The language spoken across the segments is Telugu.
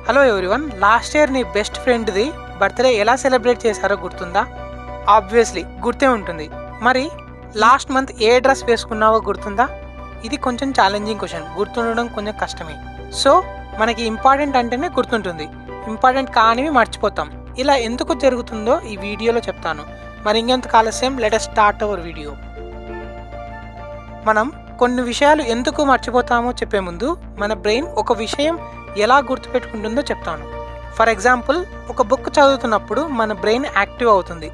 హలో ఎవ్రీవన్, లాస్ట్ ఇయర్ నీ బెస్ట్ ఫ్రెండ్ది బర్త్డే ఎలా సెలబ్రేట్ చేశారో గుర్తుందా? ఆబ్వియస్లీ గుర్తే ఉంటుంది. మరి లాస్ట్ మంత్ ఏ డ్రెస్ వేసుకున్నావో గుర్తుందా? ఇది కొంచెం ఛాలెంజింగ్ క్వశ్చన్, గుర్తుండడం కొంచెం కష్టమే. సో మనకి ఇంపార్టెంట్ అంటేనే గుర్తుంటుంది, ఇంపార్టెంట్ కానివి మర్చిపోతాం. ఇలా ఎందుకు జరుగుతుందో ఈ వీడియోలో చెప్తాను. మరి ఇంకెంత ఆలస్యం, let us start our video. మనం కొన్ని విషయాలు ఎందుకు మర్చిపోతామో చెప్పే ముందు మన బ్రెయిన్ ఒక విషయం ఎలా గుర్తుపెట్టుకుంటుందో చెప్తాను. ఫర్ ఎగ్జాంపుల్, ఒక బుక్ చదువుతున్నప్పుడు మన బ్రెయిన్ యాక్టివ్ అవుతుంది.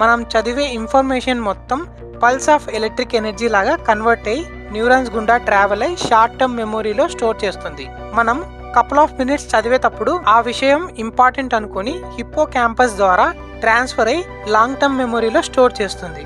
మనం చదివే ఇన్ఫర్మేషన్ మొత్తం పల్స్ ఆఫ్ ఎలక్ట్రిక్ ఎనర్జీ లాగా కన్వర్ట్ అయ్యి న్యూరాన్స్ గుండా ట్రావెల్ అయ్యి షార్ట్ టర్మ్ మెమొరీలో స్టోర్ చేస్తుంది. మనం కపుల్ ఆఫ్ మినిట్స్ చదివేటప్పుడు ఆ విషయం ఇంపార్టెంట్ అనుకుని హిప్పో క్యాంపస్ ద్వారా ట్రాన్స్ఫర్ అయ్యి లాంగ్ టర్మ్ మెమొరీలో స్టోర్ చేస్తుంది.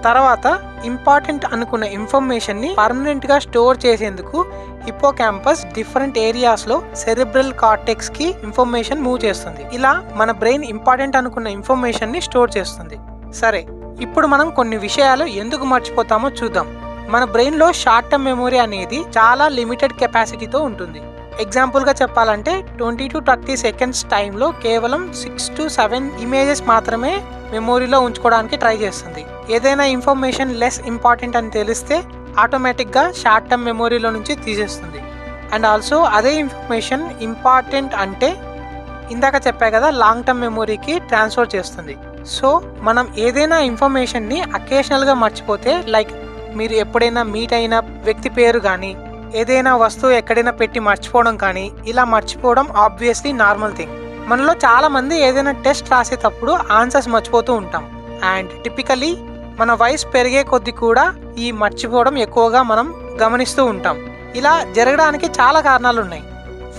తర్వాత ఇంపార్టెంట్ అనుకున్న ఇన్ఫర్మేషన్ ని పర్మనెంట్ గా స్టోర్ చేసేందుకు హిప్పో క్యాంపస్ డిఫరెంట్ ఏరియాస్ లో సెరిబ్రల్ కార్టెక్స్ కి ఇన్ఫర్మేషన్ మూవ్ చేస్తుంది. ఇలా మన బ్రెయిన్ ఇంపార్టెంట్ అనుకున్న ఇన్ఫర్మేషన్ ని స్టోర్ చేస్తుంది. సరే, ఇప్పుడు మనం కొన్ని విషయాలు ఎందుకు మర్చిపోతామో చూద్దాం. మన బ్రెయిన్ లో షార్ట్ టర్మ్ మెమొరీ అనేది చాలా లిమిటెడ్ కెపాసిటీతో ఉంటుంది. ఎగ్జాంపుల్ గా చెప్పాలంటే 20 to 30 సెకండ్స్ టైంలో కేవలం 6 to 7 ఇమేజెస్ మాత్రమే మెమొరీలో ఉంచుకోవడానికి ట్రై చేస్తుంది. ఏదైనా ఇన్ఫర్మేషన్ లెస్ ఇంపార్టెంట్ అని తెలిస్తే ఆటోమేటిక్గా షార్ట్ టర్మ్ మెమొరీలో నుంచి తీసేస్తుంది. అండ్ ఆల్సో అదే ఇన్ఫర్మేషన్ ఇంపార్టెంట్ అంటే ఇందాక చెప్పా కదా, లాంగ్ టర్మ్ మెమొరీకి ట్రాన్స్ఫర్ చేస్తుంది. సో మనం ఏదైనా ఇన్ఫర్మేషన్ని అకేషనల్గా మర్చిపోతే, లైక్ మీరు ఎప్పుడైనా మీట్ అయిన వ్యక్తి పేరు కానీ ఏదైనా వస్తువు ఎక్కడైనా పెట్టి మర్చిపోవడం కానీ, ఇలా మర్చిపోవడం ఆబ్వియస్లీ నార్మల్ థింగ్. మనలో చాలా మంది ఏదైనా టెస్ట్ రాసేటప్పుడు ఆన్సర్స్ మర్చిపోతూ ఉంటాం. అండ్ టిపికలీ మన వయసు పెరిగే కొద్దీ కూడా ఈ మర్చిపోవడం ఎక్కువగా మనం గమనిస్తూ ఉంటాం. ఇలా జరగడానికి చాలా కారణాలు ఉన్నాయి.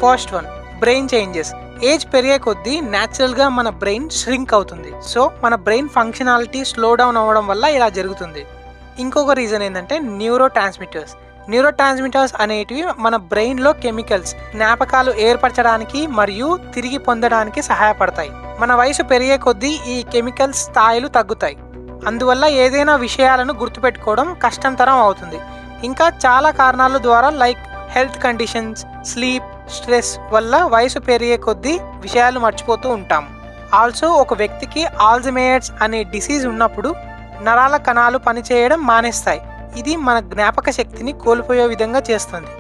First one, brain changes. Age పెరిగే కొద్దీ న్యాచురల్గా మన బ్రెయిన్ ష్రింక్ అవుతుంది. సో మన బ్రెయిన్ ఫంక్షనాలిటీ స్లో డౌన్ అవ్వడం వల్ల ఇలా జరుగుతుంది. ఇంకొక రీజన్ ఏంటంటే న్యూరో ట్రాన్స్మిటర్స్ అనేటివి మన బ్రెయిన్లో కెమికల్స్ జ్ఞాపకాలు ఏర్పరచడానికి మరియు తిరిగి పొందడానికి సహాయపడతాయి. మన వయసు పెరిగే కొద్దీ ఈ కెమికల్స్ స్థాయిలు తగ్గుతాయి. అందువల్ల ఏదైనా విషయాలను గుర్తుపెట్టుకోవడం కష్టతరం అవుతుంది. ఇంకా చాలా కారణాల ద్వారా, like health conditions, sleep, stress వల్ల వయసు పెరిగే కొద్దీ విషయాలు మర్చిపోతూ ఉంటాం. ఆల్సో ఒక వ్యక్తికి ఆల్జమేయర్స్ అనే డిసీజ్ ఉన్నప్పుడు నరాల కణాలు పనిచేయడం మానేస్తాయి. ఇది మన జ్ఞాపక శక్తిని కోల్పోయే విధంగా చేస్తుంది.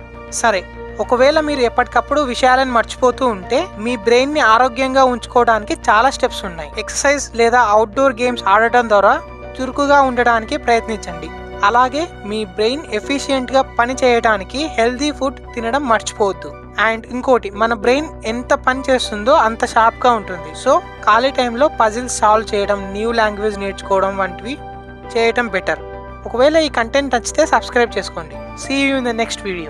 సరే, ఒకవేళ మీరు ఎప్పటికప్పుడు విషయాలను మర్చిపోతూ ఉంటే మీ బ్రెయిన్ని ఆరోగ్యంగా ఉంచుకోవడానికి చాలా స్టెప్స్ ఉన్నాయి. ఎక్సర్సైజ్ లేదా అవుట్డోర్ గేమ్స్ ఆడటం ద్వారా చురుకుగా ఉండడానికి ప్రయత్నించండి. అలాగే మీ బ్రెయిన్ ఎఫిషియెంట్గా పని చేయడానికి హెల్దీ ఫుడ్ తినడం మర్చిపోవద్దు. అండ్ ఇంకోటి, మన బ్రెయిన్ ఎంత పని చేస్తుందో అంత షార్ప్గా ఉంటుంది. సో ఖాళీ టైంలో పజిల్స్ సాల్వ్ చేయడం, న్యూ లాంగ్వేజ్ నేర్చుకోవడం వంటివి చేయటం బెటర్. ఒకవేళ ఈ కంటెంట్ నచ్చితే సబ్స్క్రైబ్ చేసుకోండి. See you in the next video.